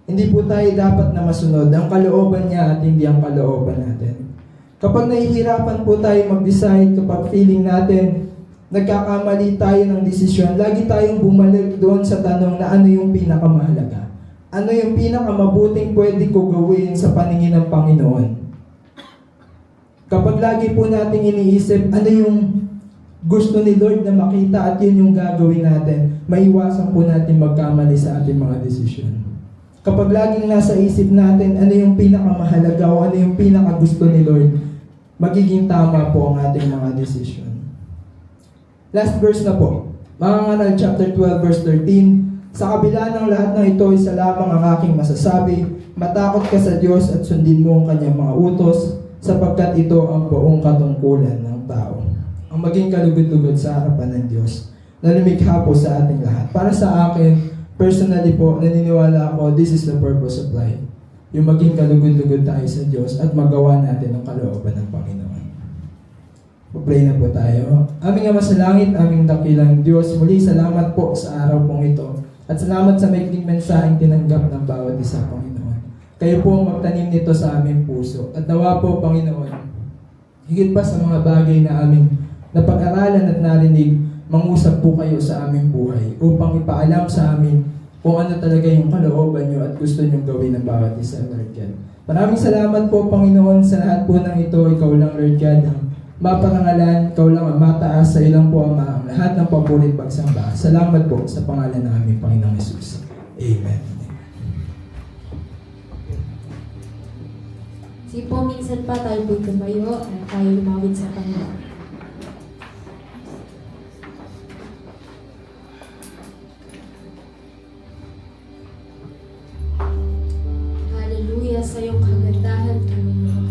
Hindi po tayo dapat na masunod ang kalooban niya at hindi ang kalooban natin. Kapag nahihirapan po tayo mag-decide, kapag feeling natin nagkakamali tayo ng desisyon, lagi tayong bumalik doon sa tanong na ano yung pinakamahalaga. Ano yung pinakamabuting pwede ko gawin sa paningin ng Panginoon? Kapag lagi po nating iniisip ano yung gusto ni Lord na makita at yun yung gagawin natin, maiwasan po natin magkamali sa ating mga desisyon. Kapag laging nasa isip natin ano yung pinakamahalaga o ano yung pinakagusto ni Lord, magiging tama po ang ating mga desisyon. Last verse na po. Mga Ngangal chapter 12 verse 13. Sa kabila ng lahat ng ito, isa lamang ang aking masasabi. Matakot ka sa Diyos at sundin mo ang kanyang mga utos, sapagkat ito ang buong katungkulan ng tao. Ang maging kalugod-lugod sa harapan ng Diyos na lumikha po sa ating lahat. Para sa akin, personally po, naniniwala ako, this is the purpose of life. Yung maging kalugod-lugod tayo sa Diyos at magawa natin ang kalooban ng Panginoon. Pray na po tayo. Aming Ama sa langit, aming dakilang Diyos, muli salamat po sa araw pong ito. At salamat sa maikling mensaheng tinanggap ng bawat isa, Panginoon. Kayo po ang magtanim nito sa aming puso. At nawa po, Panginoon, higit pa sa mga bagay na aming napag-aralan at narinig, mangusap po kayo sa aming buhay upang ipaalam sa amin kung ano talaga yung kalooban nyo at gusto nyo gawin ng bawat isa, Lord God. Maraming salamat po, Panginoon, sa lahat po ng ito. Ikaw lang, Lord God, ang maparangalan, ikaw lang ang mataas, sa ilang po ang lahat ng papurit pagsamba. Salamat po sa pangalan ng aming Panginoong Jesus. Amen. Sige po, minsan pa tayo po tumayo at tayo lumawin sa Panginoon. Hallelujah sa iyong kagandahan, Panginoon.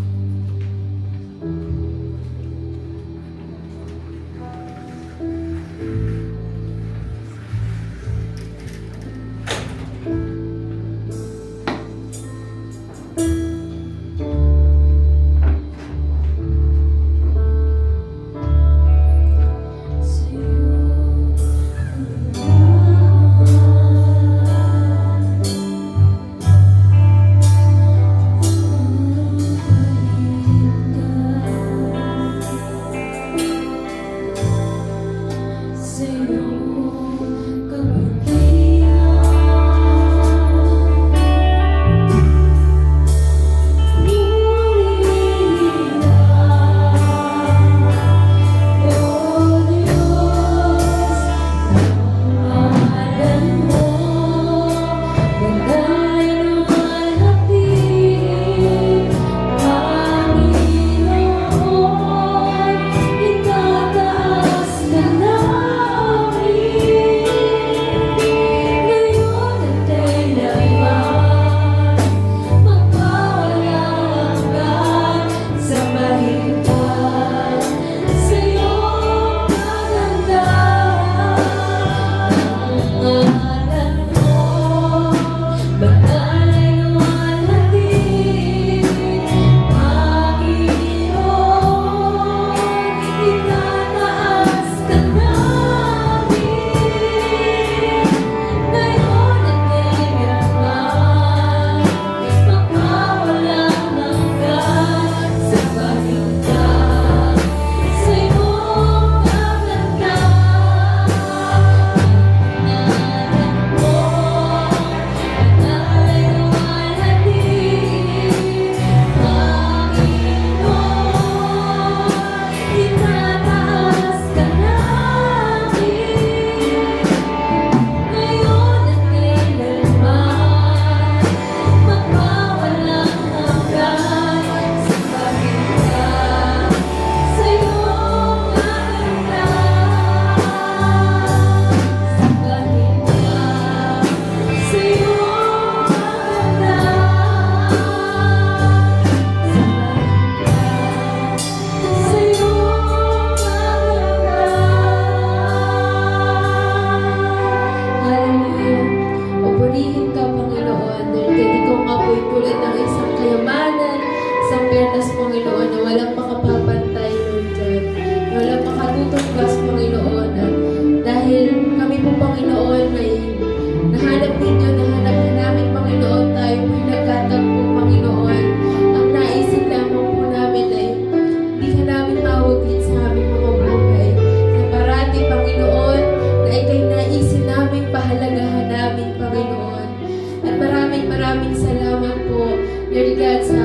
Maraming salamat po, Lord God, sa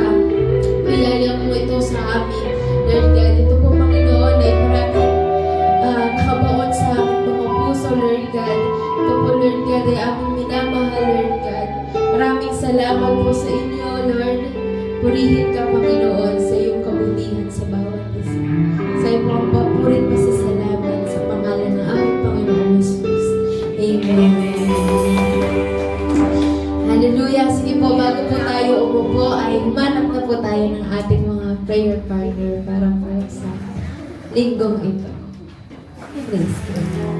biyaya mo ito sa amin. Lord God, ito po Panginoon ay maraming nakabaon sa aming mga puso, Lord God. Ito po Lord God ay aming minamahal, Lord God. Maraming salamat po sa inyo, Lord. Purihin ka, Panginoon, sa iyong kabutihan sa bawat isa. Sa iyo po ang papurit pasasalamat sa pangalan ng aming Panginoon Jesus. Amen. Hallelujah. Sige po, bago po tayo umupo, ay humanap na po tayo ng ating mga prayer partner para po sa linggong ito. Praise God.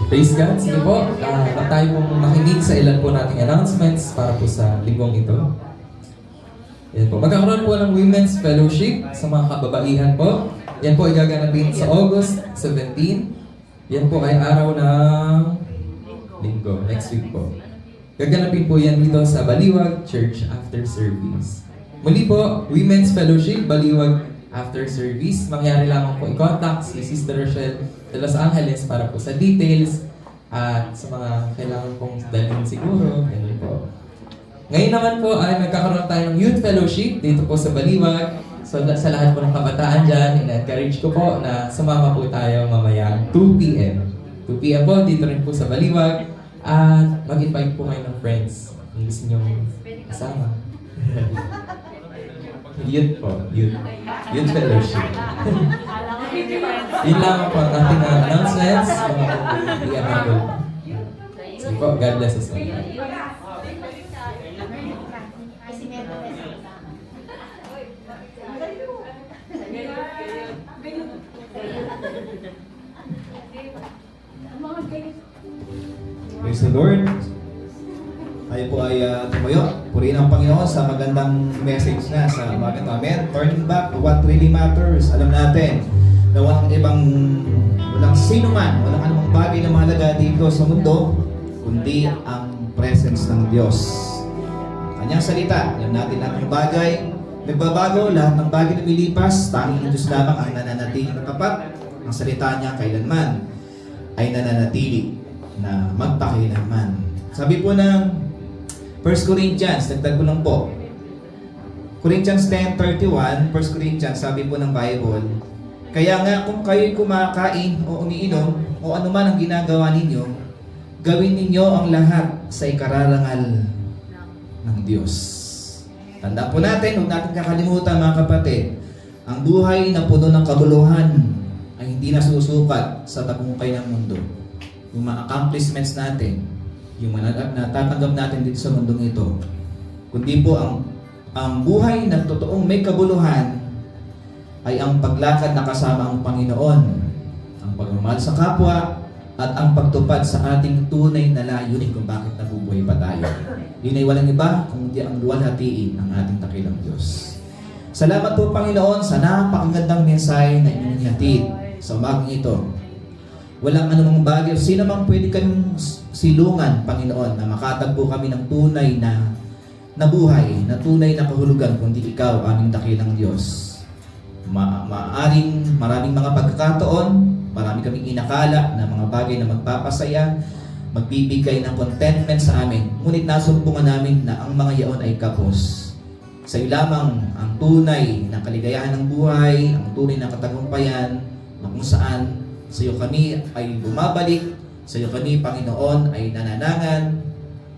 Praise God. Sige po, tayo pong makinig sa ilan po nating announcements para po sa linggong ito. Yan po. Magkakaroon po ng Women's Fellowship sa mga kababaihan po. Yan po ay gaganapin sa August 17. Yan po ay araw ng Linggo, next week po. Gaganapin po yan dito sa Baliwag Church after service. Muli po, Women's Fellowship, Baliwag after service. Mangyari lamang po i-contact si Sister Rochelle de Los Angeles para po sa details at sa mga kailangan pong dalhin siguro. Ganun po. Ngayon naman po ay magkakaroon tayo ng Youth Fellowship dito po sa Baliwag. So sa lahat po ng kabataan dyan, in-encourage ko po na sumama po tayo mamaya 2 p.m. 2 p.m. po dito rin po sa Baliwag. At mag-invite po kayo ng friends kung gusto nyo kasama. Youth po, youth. Youth Fellowship. Yun lang po ang ating announcements. Mga i-available pa. Sige po, God bless us all. Praise the Lord. Tayo po ay tumayo. Purihin ang Panginoon sa magandang message na sa umaga namin. Turning back to what really matters. Alam natin na walang sino man, walang anumang bagay na mahalaga dito sa mundo, kundi ang presence ng Diyos. Kanyang salita, alam natin lahat ng bagay nagbabago, lahat ng bagay na lumilipas, tanging ang Diyos lamang ang nananatili na tapat. Ang salita niya kailanman ay nananatili na magpakailanman. Sabi po ng 1 Corinthians, dagdag ko lang po. Corinthians 10:31, 1 Corinthians, sabi po ng Bible, kaya nga kung kayo'y kumakain o umiinom o anuman ang ginagawa ninyo, gawin ninyo ang lahat sa ikararangal ng Diyos. Tandaan po natin, huwag natin kakalimutan mga kapatid, ang buhay na puno ng kabuluhan ay hindi nasusukat sa tagumpay ng mundo. Yung mga accomplishments natin, yung mga natatanggap natin dito sa mundong ito, kundi po ang buhay na totoong may kabuluhan ay ang paglakad na kasama ang Panginoon, ang pagmamahal sa kapwa, at ang pagtupad sa ating tunay na layunin kung bakit nabubuhay pa tayo. Yun ay walang iba kundi ang luwalhatiin ng ating dakilang Diyos. Salamat po Panginoon sa napakagandang mensahe na inyong hatid sa umagang ito. Walang anumang bagay, sino mang pwede kang silungan, Panginoon, na makatagpo kami ng tunay na buhay, na tunay na kahulugan, kundi Ikaw, aming dakilang Diyos. Maraming mga pagkakataon, marami kaming inakala na mga bagay na magpapasaya, magbibigay ng contentment sa amin. Ngunit nasumpungan namin na ang mga yaon ay kapos. Sa iyo lamang ang tunay na kaligayahan ng buhay, ang tunay na katagumpayan, na kung saan sa iyo kami ay bumabalik, sa iyo kami, Panginoon, ay nananangan,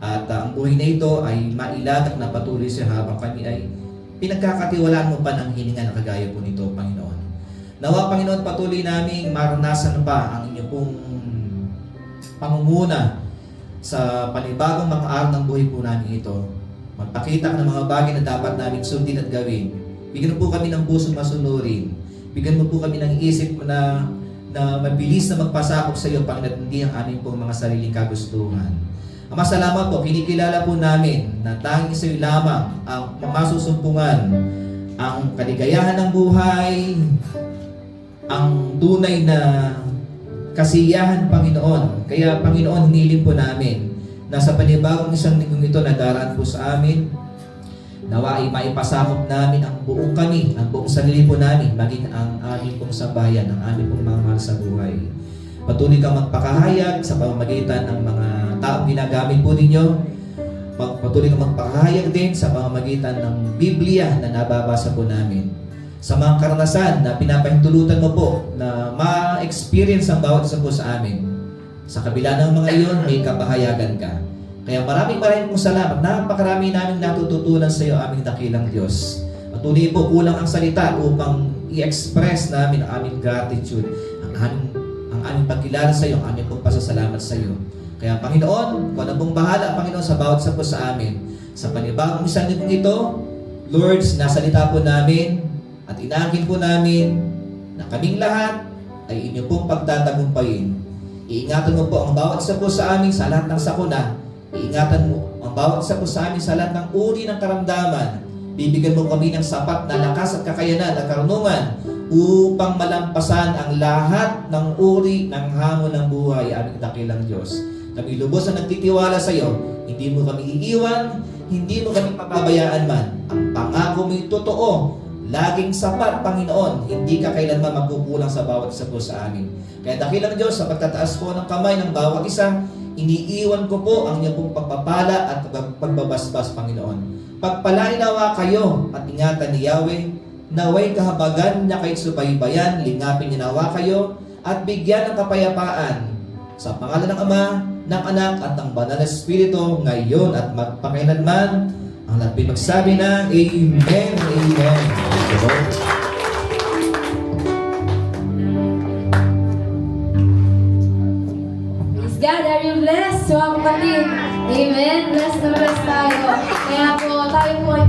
at ang buhay na ito ay mailagak na patuloy siya habang kami ay pinagkakatiwalaan mo pa ng hininga na kagaya po nito, Panginoon. Nawa, Panginoon, patuloy naming maranasan pa ang inyong pong pangunguna sa panibagong mga araw ng buhay po namin ito. Magpakita ng mga bagay na dapat namin sundin at gawin. Bigyan mo po kami ng pusong masunurin. Bigyan mo po kami ng isip na mabilis na magpasakop sa iyo, Panginoon, hindi ang aming pong mga sariling kagustuhan. Ama, salamat po, kinikilala po namin na tanging sa iyo lamang ang masusumpungan, ang kaligayahan ng buhay, ang tunay na kasiyahan, Panginoon. Kaya, Panginoon, hiniling po namin na sa panibagong isang linggong ito na daraan po sa amin, nawa ay maipasakop namin ang buong kami, ang buong sarili po namin, maging ang aming pong sambayan, ang aming pong mga mahal sa buhay. Patuloy kang magpakahayag sa pamamagitan ng mga taong ginagamit po ninyo. Patuloy kang magpakahayag din sa pamamagitan ng Biblia na nababasa po namin. Sa mga karanasan na pinapahintulutan mo po na ma-experience ang bawat isa po sa amin. Sa kabila ng mga iyon, may kapahayagan ka. Kaya maraming pong salamat. Napakarami namin natututunan sa iyo, aming dakilang Diyos. Patuloy po, kulang ang salita upang i-express namin ang aming gratitude, ang aming pagkilala sa iyo, ang aming pong pasasalamat sa iyo. Kaya Panginoon, kung ano pong bahala, Panginoon, sa bawat isa po sa amin. Sa panibagong isang linggong ito, Lord, sinasalita po namin at inaangkin po namin na kaming lahat ay inyo pong pagtatagumpayin. Iingatan mo po ang bawat isa po sa amin sa lahat ng sakuna. Iingatan mo ang bawat isa po sa amin sa lahat ng uri ng karamdaman. Bibigyan mo kami ng sapat na lakas at kakayanan at karunungan upang malampasan ang lahat ng uri ng hamon ng buhay, aming dakilang Diyos. Kami lubos na nagtitiwala sa iyo, hindi mo kami iiwan, hindi mo kami papabayaan man. Ang pangako mo'y totoo, laging sapat, Panginoon, hindi ka kailanman magkukulang sa bawat isa po sa amin. Kaya dakilang Diyos, sa pagtataas po ng kamay ng bawat isa, iniiwan ko po ang iyong pong pagpapala at pagbabasbas, Panginoon. Pagpalain nawa kayo at ingatan ni Yahweh, naway kahabagan niya kahit subaybayan, lingapin niya nawa kayo, at bigyan ng kapayapaan sa pangalan ng Ama, ng Anak, at ng Banal na Espiritu, ngayon at magpakailanman. Ang lahat magsabi na, Amen, Amen. Praise the Lord. Praise God, are you blessed? Mga kapatid. Amen. Blessed na blessed tayo. Kaya po, tayo po ay